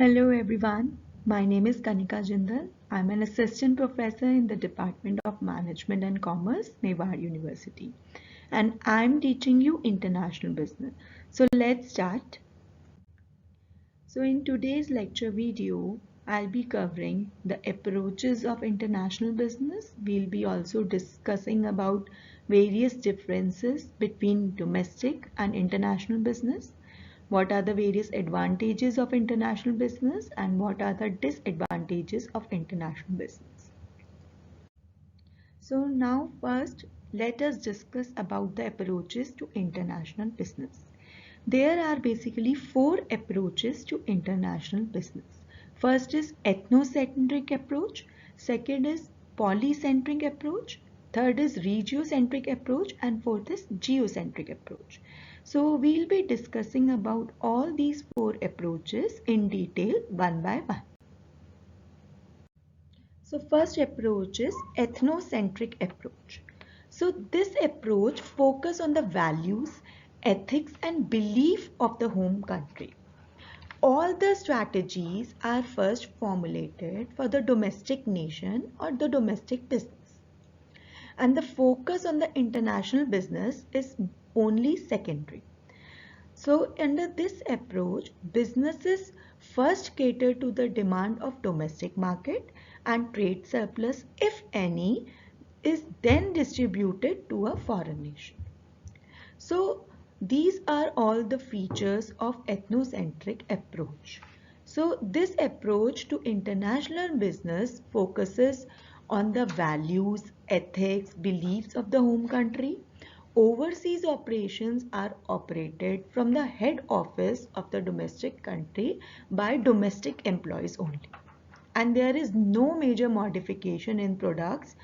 Hello everyone, my name is Kanika Jindal. I'm an assistant professor in the Department of Management and Commerce, Mewar University, and I'm teaching you international business. So let's start. So in today's lecture video, I'll be covering the approaches of international business. We'll be also discussing about various differences between domestic and international business. What are the various advantages of international business and what are the disadvantages of international business? So now first let us discuss about the approaches to international business. There are basically four approaches to international business. First is ethnocentric approach, second is polycentric approach, third is regiocentric approach, and fourth is geocentric approach. So we'll be discussing about all these four approaches in detail one by one. So first approach is ethnocentric approach. So this approach focuses on the values, ethics and belief of the home country. All the strategies are first formulated for the domestic nation or the domestic business. And the focus on the international business is only secondary. So under this approach, businesses first cater to the demand of domestic market and trade surplus, if any, is then distributed to a foreign nation. So these are all the features of ethnocentric approach. So this approach to international business focuses on the values, ethics, beliefs of the home country. Overseas operations are operated from the head office of the domestic country by domestic employees only. And there is no major modification in products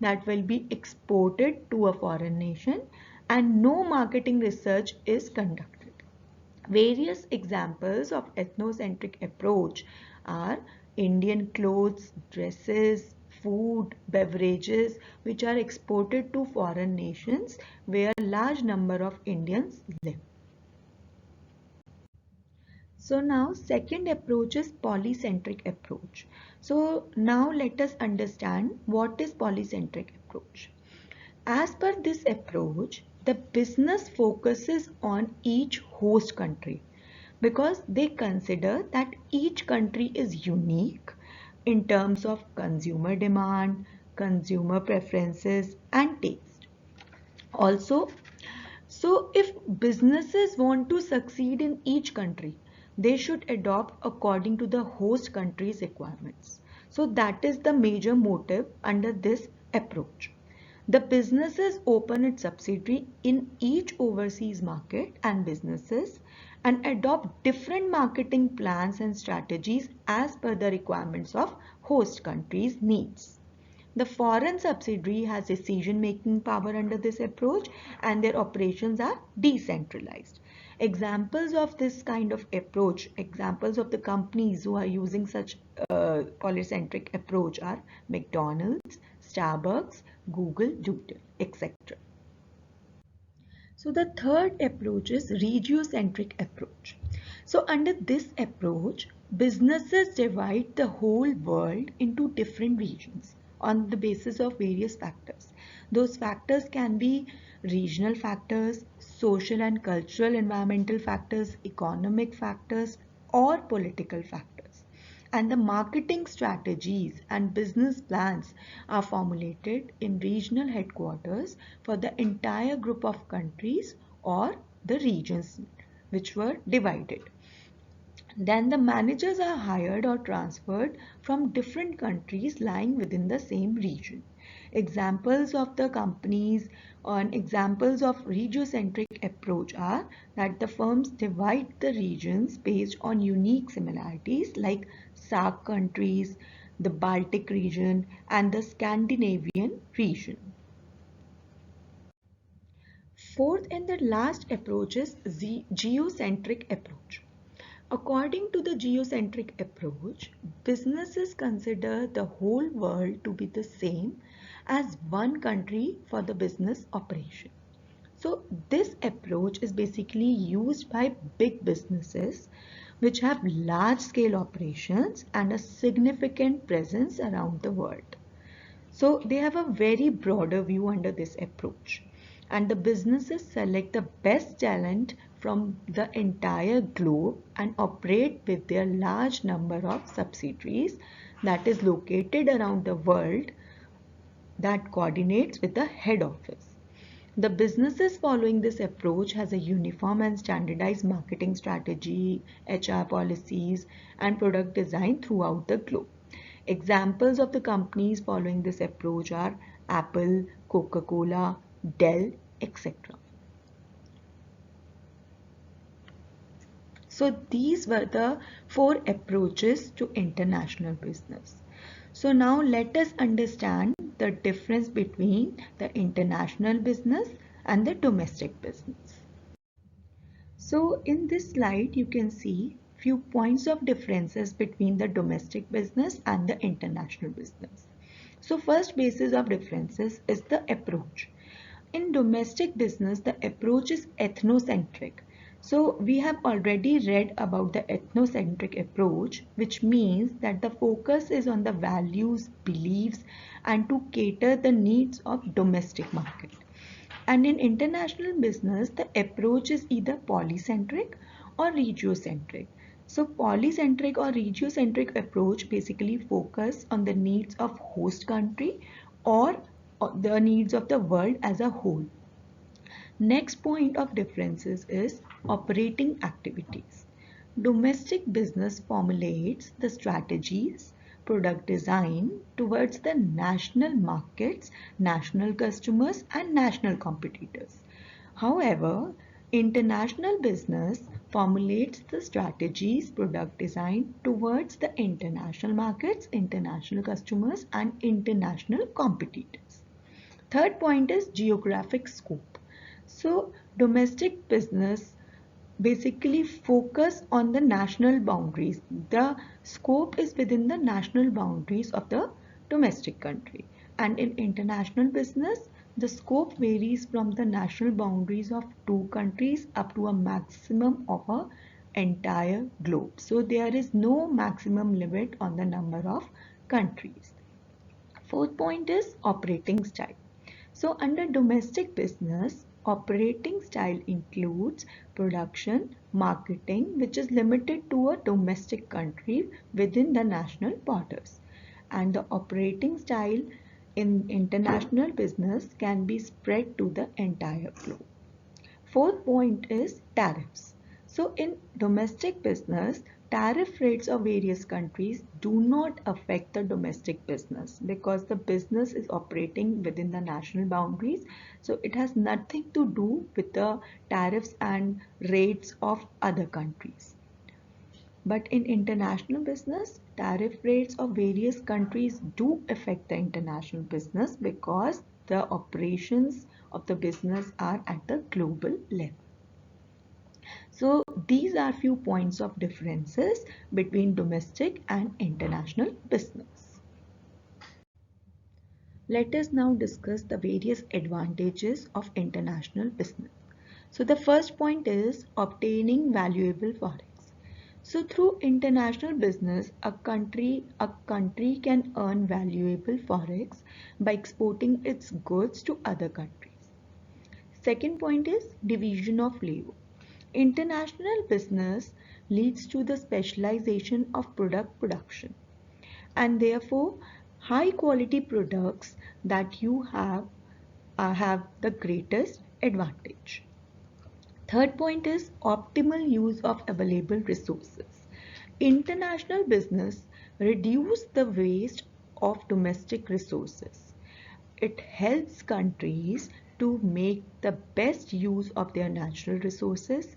that will be exported to a foreign nation, and no marketing research is conducted. Various examples of ethnocentric approach are Indian clothes, dresses, food, beverages which are exported to foreign nations where a large number of Indians live. So now second approach is polycentric approach. So now let us understand what is polycentric approach. As per this approach, the business focuses on each host country because they consider that each country is unique in terms of consumer demand, consumer preferences and taste. Also, so if businesses want to succeed in each country, they should adopt according to the host country's requirements. So that is the major motive under this approach. The businesses open its subsidiary in each overseas market and businesses and adopt different marketing plans and strategies as per the requirements of host country's needs. The foreign subsidiary has decision-making power under this approach and their operations are decentralized. Examples of this kind of approach, examples of the companies who are using such polycentric approach are McDonald's, Starbucks, Google, Doodle, etc. So the third approach is regiocentric approach. So under this approach, businesses divide the whole world into different regions on the basis of various factors. Those factors can be regional factors, social and cultural environmental factors, economic factors, or political factors. And the marketing strategies and business plans are formulated in regional headquarters for the entire group of countries or the regions which were divided. Then the managers are hired or transferred from different countries lying within the same region. Examples of the companies and examples of regiocentric approach are that the firms divide the regions based on unique similarities like SAARC countries, the Baltic region and the Scandinavian region. Fourth and the last approach is the geocentric approach. According to the geocentric approach, businesses consider the whole world to be the same as one country for the business operation. So this approach is basically used by big businesses which have large-scale operations and a significant presence around the world. So they have a very broader view under this approach, and the businesses select the best talent from the entire globe and operate with their large number of subsidiaries that is located around the world that coordinates with the head office. The businesses following this approach has a uniform and standardized marketing strategy, HR policies, and product design throughout the globe. Examples of the companies following this approach are Apple, Coca-Cola, Dell, etc. So these were the 4 approaches to international business. So now let us understand the difference between the international business and the domestic business. So in this slide you can see few points of differences between the domestic business and the international business. So first basis of differences is the approach. In domestic business, the approach is ethnocentric. So we have already read about the ethnocentric approach, which means that the focus is on the values, beliefs, and to cater the needs of domestic market. And in international business, the approach is either polycentric or regiocentric. So polycentric or regiocentric approach basically focus on the needs of host country or the needs of the world as a whole. Next point of differences is operating activities. Domestic business formulates the strategies, product design towards the national markets, national customers, and national competitors. However, international business formulates the strategies, product design towards the international markets, international customers, and international competitors. Third point is geographic scope. So domestic business basically focus on the national boundaries. The scope is within the national boundaries of the domestic country. And in international business, the scope varies from the national boundaries of 2 countries up to a maximum of a entire globe. So there is no maximum limit on the number of countries. Fourth point is operating style. So under domestic business, operating style includes production, marketing, which is limited to a domestic country within the national borders. And the operating style in international business can be spread to the entire globe. Fourth point is tariffs. So in domestic business, tariff rates of various countries do not affect the domestic business because the business is operating within the national boundaries. So it has nothing to do with the tariffs and rates of other countries. But in international business, tariff rates of various countries do affect the international business because the operations of the business are at the global level. So these are few points of differences between domestic and international business. Let us now discuss the various advantages of international business. So the first point is obtaining valuable forex. So through international business, a country can earn valuable forex by exporting its goods to other countries. Second point is division of labor. International business leads to the specialization of product production, and therefore high quality products that you have the greatest advantage. Third point is optimal use of available resources. International business reduces the waste of domestic resources. It helps countries to make the best use of their natural resources,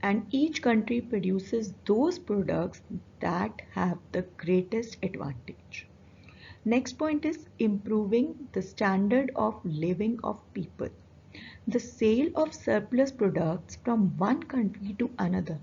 and each country produces those products that have the greatest advantage. Next point is improving the standard of living of people. The sale of surplus products from one country to another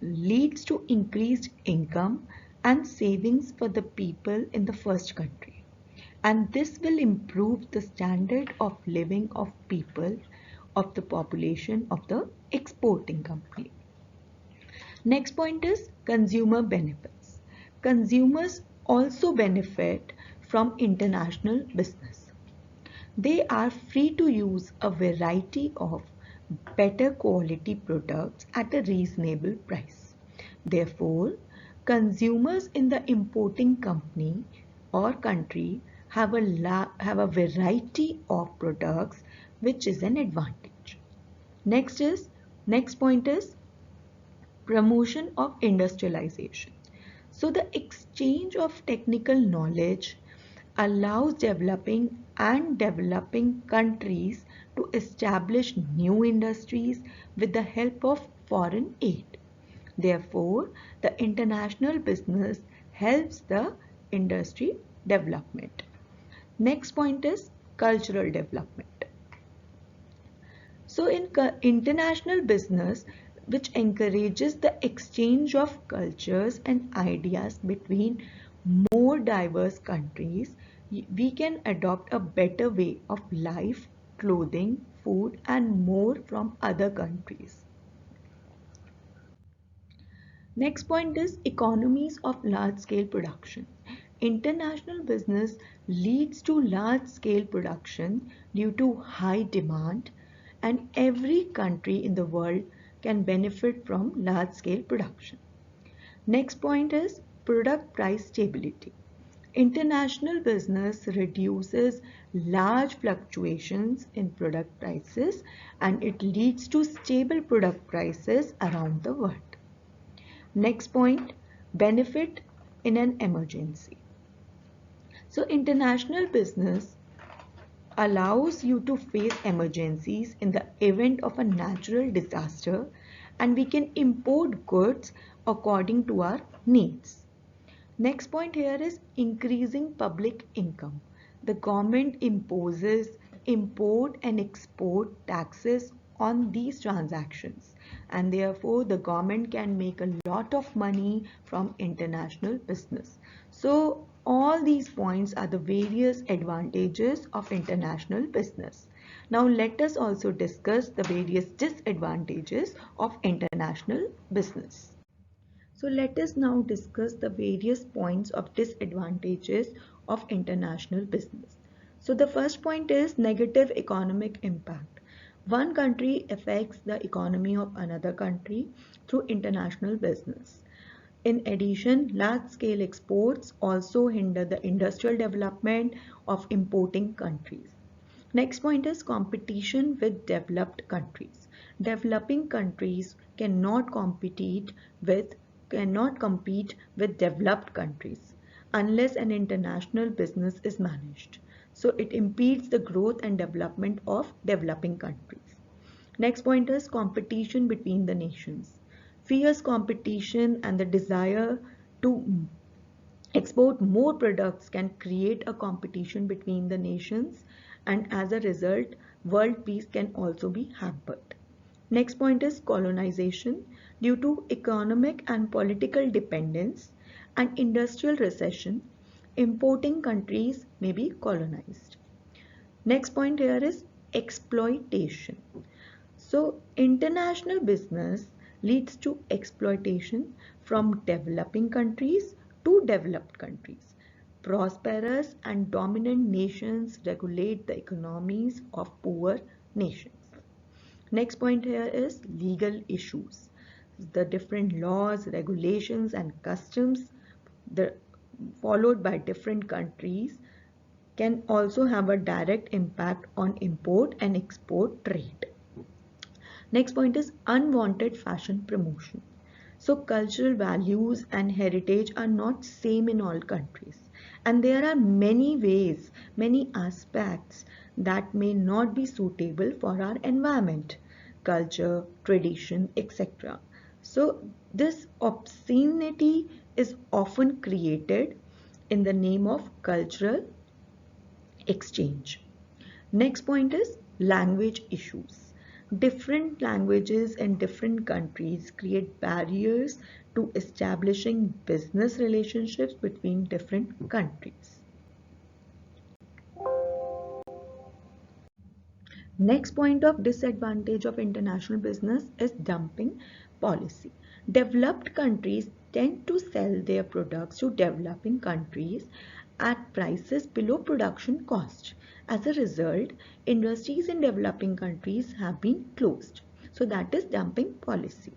leads to increased income and savings for the people in the first country. And this will improve the standard of living of people of the population of the exporting company. Next point is consumer benefits. Consumers also benefit from international business. They are free to use a variety of better quality products at a reasonable price. Therefore, consumers in the importing company or country have a variety of products, which is an advantage. Next point is promotion of industrialization. So the exchange of technical knowledge allows developing countries to establish new industries with the help of foreign aid. Therefore, the international business helps the industry development. Next point is cultural development. So in international business, which encourages the exchange of cultures and ideas between more diverse countries, we can adopt a better way of life, clothing, food, and more from other countries. Next point is economies of large scale production. International business leads to large scale production due to high demand, and every country in the world can benefit from large scale production. Next point is product price stability. International business reduces large fluctuations in product prices, and it leads to stable product prices around the world. Next point, benefit in an emergency. So international business allows you to face emergencies in the event of a natural disaster, and we can import goods according to our needs. Next point here is increasing public income. The government imposes import and export taxes on these transactions, and therefore the government can make a lot of money from international business. So all these points are the various advantages of international business. Now let us also discuss the various disadvantages of international business. So let us now discuss the various points of disadvantages of international business. So the first point is negative economic impact. One country affects the economy of another country through international business. In addition, large-scale exports also hinder the industrial development of importing countries. Next point is competition with developed countries. Developing countries cannot compete with developed countries unless an international business is managed. So it impedes the growth and development of developing countries. Next point is competition between the nations. Fierce competition and the desire to export more products can create a competition between the nations, and as a result, world peace can also be hampered. Next point is colonization. Due to economic and political dependence and industrial recession, importing countries may be colonized. Next point here is exploitation. So international business leads to exploitation from developing countries to developed countries. Prosperous and dominant nations regulate the economies of poor nations. Next point here is legal issues. The different laws, regulations, and customs followed by different countries can also have a direct impact on import and export trade. Next point is unwanted fashion promotion. So cultural values and heritage are not same in all countries, and there are many ways, many aspects that may not be suitable for our environment, culture, tradition, etc. So this obscenity is often created in the name of cultural exchange. Next point is language issues. Different languages in different countries create barriers to establishing business relationships between different countries. Next point of disadvantage of international business is dumping policy. Developed countries tend to sell their products to developing countries at prices below production cost. As a result, industries in developing countries have been closed. So that is dumping policy.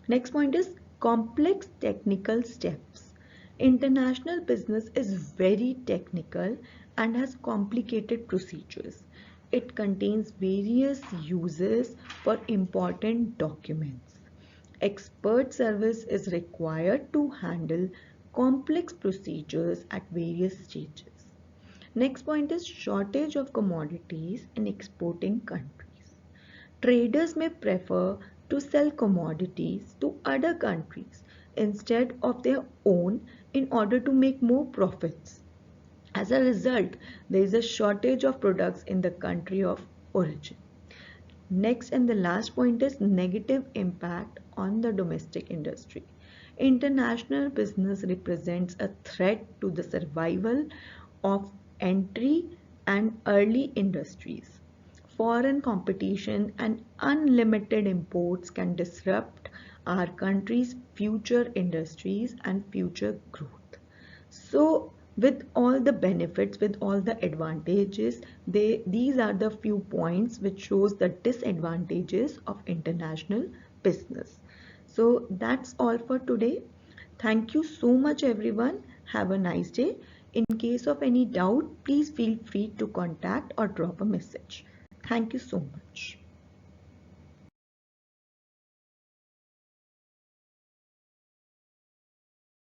Next point is complex technical steps. International business is very technical and has complicated procedures. It contains various uses for important documents. Expert service is required to handle complex procedures at various stages. Next point is shortage of commodities in exporting countries. Traders may prefer to sell commodities to other countries instead of their own in order to make more profits. As a result, there is a shortage of products in the country of origin. Next and the last point is negative impact on the domestic industry. International business represents a threat to the survival of entry and early industries. Foreign competition and unlimited imports can disrupt our country's future industries and future growth. So with all the benefits, with all the advantages, these are the few points which shows the disadvantages of international business. So that's all for today. Thank you so much everyone. Have a nice day. In case of any doubt, please feel free to contact or drop a message. Thank you so much.